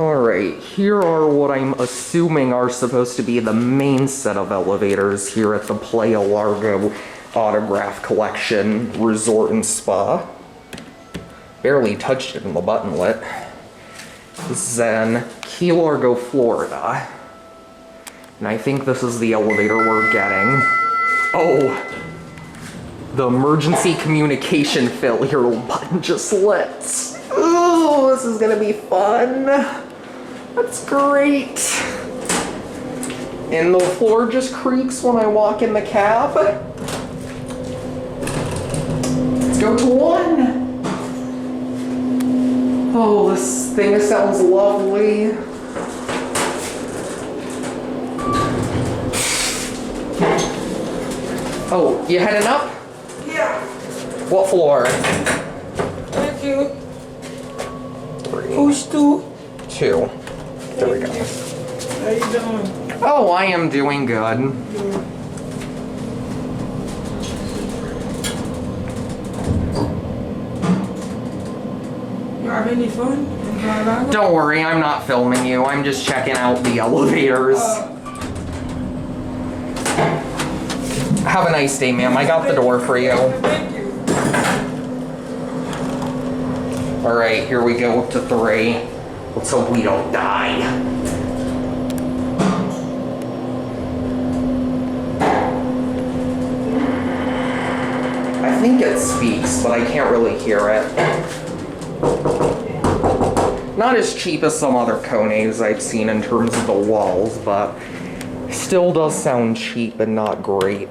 Alright, here are what I'm assuming are supposed to be the main set of elevators here at the Playa Largo Autograph Collection Resort and Spa. Barely touched it in the buttonlet. This is in Key Largo, Florida. And I think this is the elevator we're getting. Oh! The emergency communication failure button just lit. Ooh, this is gonna be fun. That's great. And the floor just creaks when I walk in the cab. Let's go to 1. Oh, this thing sounds lovely. Oh, you heading up? Yeah. What floor? Thank you. 3. Who's 2? 2. There we go. How you doing? Oh, I am doing good. You have any fun in Largo? Don't worry, I'm not filming you. I'm just checking out the elevators. Have a nice day, ma'am. I got the door for you. Thank you. Alright, here we go up to 3. Let's hope we don't die. I think it speaks, but I can't really hear it. Not as cheap as some other KONEs I've seen in terms of the walls, but still does sound cheap and not great.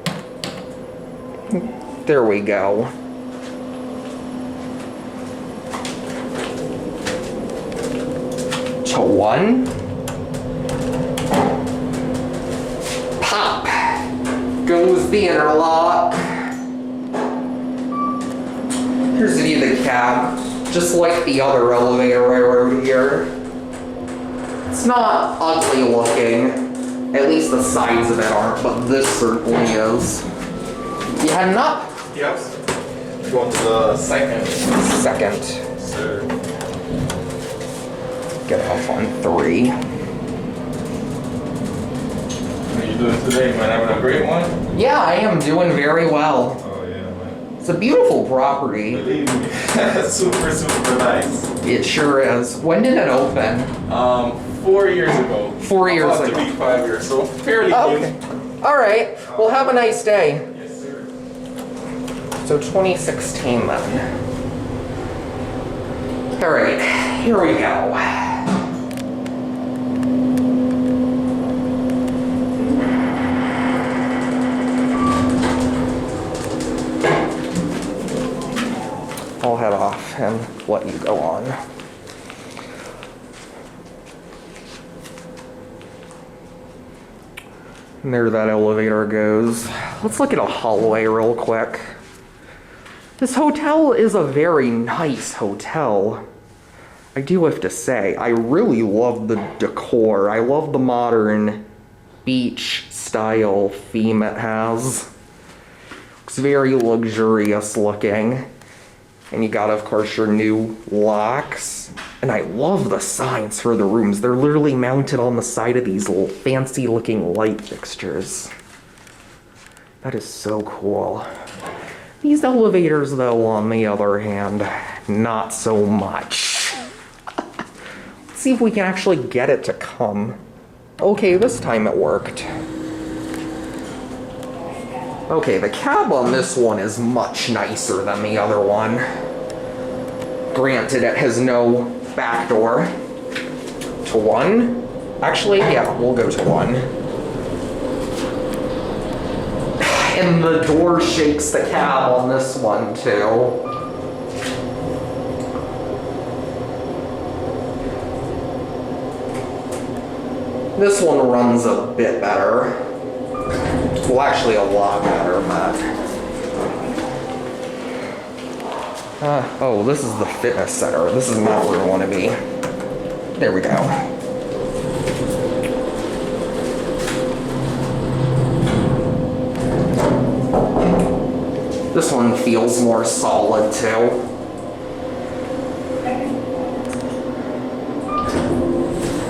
There we go. To 1. Pop! Goes the interlock. Here's the view of the cab. Just like the other elevator right over here. It's not ugly looking. At least the sides of it aren't, but this certainly is. You heading up? Yes. Going to the second. Second. Sir. Get off on 3. How you doing today, man? Having a great one? Yeah, I am doing very well. Oh yeah, man. It's a beautiful property. Believe me. super, super nice. It sure is. When did it open? 4 years ago. 4 years About ago. to be 5 years, so fairly Oh, new. okay. All right. Well, have a nice day. Yes, sir. So 2016 then. All right, here we go. I'll head off and let you go on. And there that elevator goes. Let's look at a hallway real quick. This hotel is a very nice hotel. I do have to say, I really love the decor. I love the modern beach style theme it has. It's very luxurious looking. And you got, of course, your new locks. And I love the signs for the rooms. They're literally mounted on the side of these little fancy looking light fixtures. That is so cool. These elevators, though, on the other hand, not so much. Let's see if we can actually get it to come. Okay, this time it worked. Okay, the cab on this one is much nicer than the other one. Granted, it has no back door. To 1? Actually, yeah, we'll go to 1. And the door shakes the cab on this one, too. This one runs a bit better. Well, actually a lot better, but... oh, this is the fitness center. This is not where I want to be. There we go. This one feels more solid too.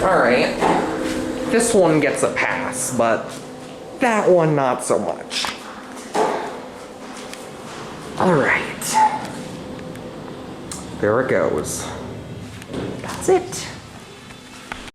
Alright. This one gets a pass, but that one not so much. Alright. There it goes. That's it.